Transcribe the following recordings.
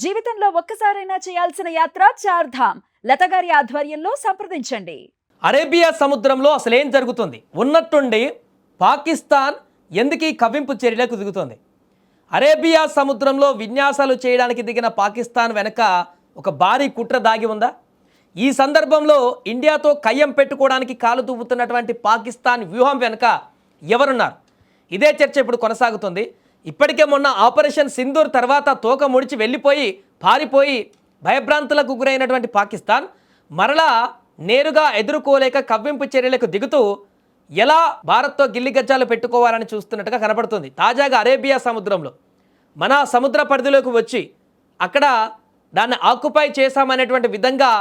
జీవితంలో ఒక్కసారైనా చేయాల్సిన యాత్ర చార్ధామ్. లతగారి ఆధ్వర్యంలో సంప్రదించండి. అరేబియా సముద్రంలో అసలేం జరుగుతుంది? ఉన్నట్టుండి పాకిస్తాన్ ఎందుకు ఈ కవ్వింపు చర్యలకు దిగుతోంది? అరేబియా సముద్రంలో విన్యాసాలు చేయడానికి దిగిన పాకిస్తాన్ వెనక ఒక భారీ కుట్ర దాగి ఉందా? ఈ సందర్భంలో ఇండియాతో కయ్యం పెట్టుకోవడానికి కాలు దువ్వుతున్నటువంటి పాకిస్తాన్ వ్యూహం వెనుక ఎవరున్నారు? ఇదే చర్చ ఇప్పుడు కొనసాగుతుంది. ఇప్పటికే మొన్న ఆపరేషన్ సింధూర్ తర్వాత తోక ముడిచి వెళ్ళిపోయి పారిపోయి భయభ్రాంతులకు గురైనటువంటి పాకిస్తాన్ మరలా నేరుగా ఎదుర్కోలేక కవ్వింపు చర్యలకు దిగుతూ ఎలా భారత్తో గిల్లిగజ్జాలు పెట్టుకోవాలని చూస్తున్నట్టుగా కనపడుతుంది. తాజాగా అరేబియా సముద్రంలో మన సముద్ర పరిధిలోకి వచ్చి అక్కడ దాన్ని ఆక్యుపై చేశామనేటువంటి విధంగా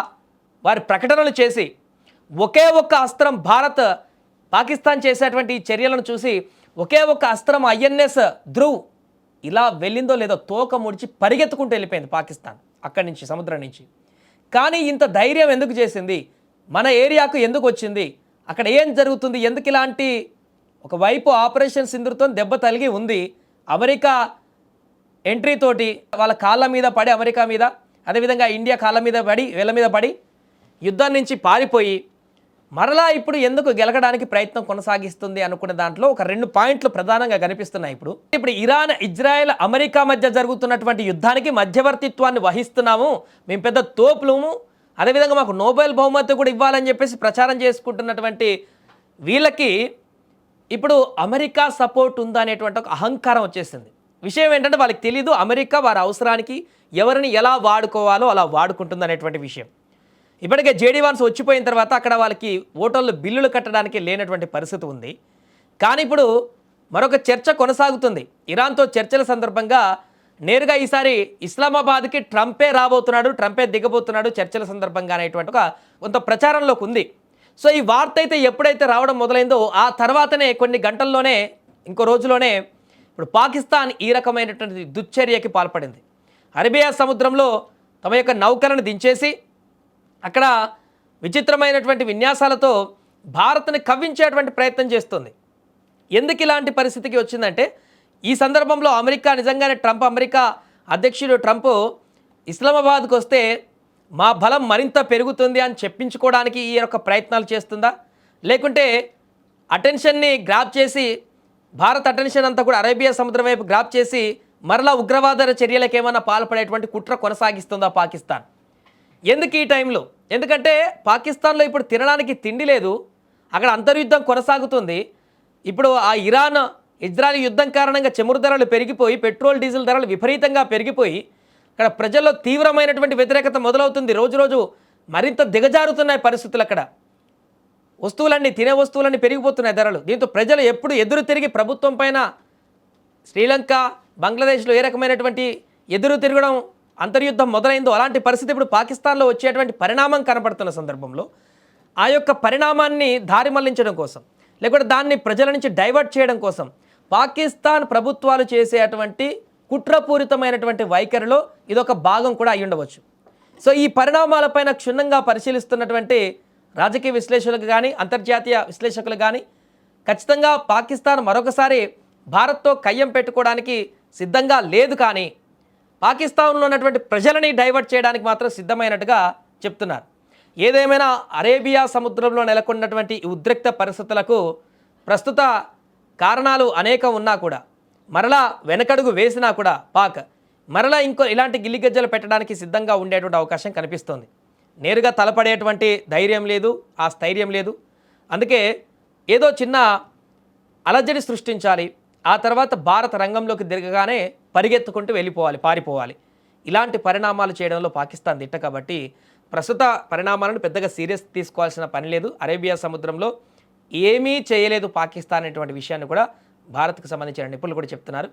వారి ప్రకటనలు చేసి ఒకే ఒక్క అస్త్రం భారత్ పాకిస్తాన్ చేసేటువంటి ఈ చర్యలను చూసి ఒకే ఒక్క అస్త్రం ఐఎన్ఎస్ ధ్రువ్ ఇలా వెళ్ళిందో లేదో తోక ముడిచి పరిగెత్తుకుంటూ వెళ్ళిపోయింది పాకిస్తాన్ అక్కడి నుంచి, సముద్రం నుంచి. కానీ ఇంత ధైర్యం ఎందుకు చేసింది? మన ఏరియాకు ఎందుకు వచ్చింది? అక్కడ ఏం జరుగుతుంది? ఎందుకు ఇలాంటి ఒకవైపు ఆపరేషన్ సింధూర్తో దెబ్బ తగిలి ఉంది, అమెరికా ఎంట్రీ తోటి వాళ్ళ కాళ్ళ మీద పడి, అమెరికా మీద అదేవిధంగా ఇండియా కాళ్ళ మీద పడి, వీళ్ళ మీద పడి యుద్ధం నుంచి పారిపోయి మరలా ఇప్పుడు ఎందుకు గెలకడానికి ప్రయత్నం కొనసాగిస్తుంది అనుకునే దాంట్లో ఒక 2 పాయింట్లు ప్రధానంగా కనిపిస్తున్నాయి. ఇప్పుడు ఇరాన్, ఇజ్రాయెల్, అమెరికా మధ్య జరుగుతున్నటువంటి యుద్ధానికి మధ్యవర్తిత్వాన్ని వహిస్తున్నాము, మేము పెద్ద తోపులము, అదేవిధంగా మాకు నోబెల్ బహుమతి కూడా ఇవ్వాలని చెప్పేసి ప్రచారం చేసుకుంటున్నటువంటి వీళ్ళకి ఇప్పుడు అమెరికా సపోర్ట్ ఉందనేటువంటి ఒక అహంకారం వచ్చేసింది. విషయం ఏంటంటే వాళ్ళకి తెలీదు అమెరికా వారి అవసరానికి ఎవరిని ఎలా వాడుకోవాలో అలా వాడుకుంటుంది అనేటువంటి విషయం. ఇప్పటికే జేడీ వాన్స్ వచ్చిపోయిన తర్వాత అక్కడ వాళ్ళకి ఓటర్లు బిల్లులు కట్టడానికి లేనటువంటి పరిస్థితి ఉంది. కానీ ఇప్పుడు మరొక చర్చ కొనసాగుతుంది. ఇరాన్తో చర్చల సందర్భంగా నేరుగా ఈసారి ఇస్లామాబాద్కి ట్రంపే రాబోతున్నాడు, ట్రంపే దిగబోతున్నాడు చర్చల సందర్భంగా అనేటువంటి ఒక కొంత ప్రచారంలోకి ఉంది. సో ఈ వార్త అయితే ఎప్పుడైతే రావడం మొదలైందో ఆ తర్వాతనే కొన్ని గంటల్లోనే, ఇంకో రోజులోనే ఇప్పుడు పాకిస్తాన్ ఈ రకమైనటువంటి దుశ్చర్యకి పాల్పడింది. అరేబియా సముద్రంలో తమ యొక్క నౌకలను దించేసి అక్కడ విచిత్రమైనటువంటి విన్యాసాలతో భారత్ని కవ్వించేటువంటి ప్రయత్నం చేస్తుంది. ఎందుకు ఇలాంటి పరిస్థితికి వచ్చిందంటే ఈ సందర్భంలో అమెరికా నిజంగానే అమెరికా అధ్యక్షుడు ట్రంప్ ఇస్లామాబాద్కు వస్తే మా బలం మరింత పెరుగుతుంది అని చెప్పించుకోవడానికి ఈ యొక్క ప్రయత్నాలు చేస్తుందా, లేకుంటే అటెన్షన్ని గ్రాప్ చేసి భారత్ అటెన్షన్ అంతా కూడా అరేబియా సముద్రం వైపు గ్రాప్ చేసి మరలా ఉగ్రవాద చర్యలకు ఏమైనా పాల్పడేటువంటి కుట్ర కొనసాగిస్తుందా పాకిస్తాన్? ఎందుకు ఈ టైంలో? ఎందుకంటే పాకిస్తాన్లో ఇప్పుడు తినడానికి తిండి లేదు, అక్కడ అంతర్యుద్ధం కొనసాగుతుంది. ఇప్పుడు ఆ ఇరాన్, ఇజ్రాయెల్ యుద్ధం కారణంగా చమురు ధరలు పెరిగిపోయి, పెట్రోల్ డీజిల్ ధరలు విపరీతంగా పెరిగిపోయి అక్కడ ప్రజల్లో తీవ్రమైనటువంటి వ్యతిరేకత మొదలవుతుంది. రోజు రోజు మరింత దిగజారుతున్నాయి పరిస్థితులు. అక్కడ వస్తువులన్నీ, తినే వస్తువులన్నీ పెరిగిపోతున్నాయి ధరలు. దీంతో ప్రజలు ఎప్పుడు ఎదురు తిరిగి ప్రభుత్వం పైన శ్రీలంక, బంగ్లాదేశ్లో ఏ రకమైనటువంటి ఎదురు తిరగడం, అంతర్యుద్ధం మొదలైందో అలాంటి పరిస్థితి ఇప్పుడు పాకిస్తాన్లో వచ్చేటువంటి పరిణామం కనపడుతున్న సందర్భంలో ఆ యొక్క పరిణామాన్ని దారి మళ్లించడం కోసం, లేకుంటే దాన్ని ప్రజల నుంచి డైవర్ట్ చేయడం కోసం పాకిస్తాన్ ప్రభుత్వాలు చేసేటువంటి కుట్రపూరితమైనటువంటి వైఖరిలో ఇదొక భాగం కూడా అయి ఉండవచ్చు. సో ఈ పరిణామాలపైన క్షుణ్ణంగా పరిశీలిస్తున్నటువంటి రాజకీయ విశ్లేషకులు కానీ, అంతర్జాతీయ విశ్లేషకులు కానీ ఖచ్చితంగా పాకిస్తాన్ మరొకసారి భారత్తో కయ్యం పెట్టుకోవడానికి సిద్ధంగా లేదు, కానీ పాకిస్తాన్లో ఉన్నటువంటి ప్రజలని డైవర్ట్ చేయడానికి మాత్రం సిద్ధమైనట్టుగా చెప్తున్నారు. ఏదేమైనా అరేబియా సముద్రంలో నెలకొన్నటువంటి ఉద్రిక్త పరిస్థితులకు ప్రస్తుత కారణాలు అనేకం ఉన్నా కూడా, మరలా వెనకడుగు వేసినా కూడా పాక్ మరలా ఇలాంటి గిల్లిగజ్జలు పెట్టడానికి సిద్ధంగా ఉండేటువంటి అవకాశం కనిపిస్తోంది. నేరుగా తలపడేటువంటి ధైర్యం లేదు, ఆ స్థైర్యం లేదు. అందుకే ఏదో చిన్న అలజడి సృష్టించాలి, ఆ తర్వాత భారత రంగంలోకి దిగగానే పరిగెత్తుకుంటూ వెళ్ళిపోవాలి, పారిపోవాలి. ఇలాంటి పరిణామాలు చేయడంలో పాకిస్తాన్ దిట్ట కాబట్టి ప్రస్తుత పరిణామాలను పెద్దగా సీరియస్ తీసుకోవాల్సిన పని లేదు. అరేబియా సముద్రంలో ఏమీ చేయలేదు పాకిస్తాన్ అనేటువంటి విషయాన్ని కూడా భారత్కు సంబంధించిన నిపుణులు కూడా చెప్తున్నారు.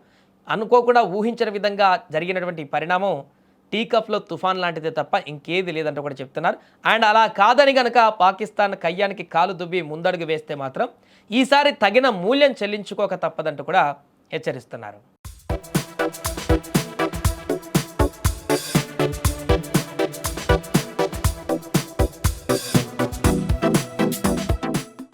అనుకోకుండా ఊహించిన విధంగా జరిగినటువంటి పరిణామం టీ కప్లో తుఫాన్ లాంటిదే తప్ప ఇంకేది లేదంటూ కూడా చెప్తున్నారు. అండ్ అలా కాదని కనుక పాకిస్తాన్ కయ్యానికి కాలు దుబ్బి ముందడుగు వేస్తే మాత్రం ఈసారి తగిన మూల్యం చెల్లించుకోక తప్పదంటూ కూడా హెచ్చరిస్తున్నారు.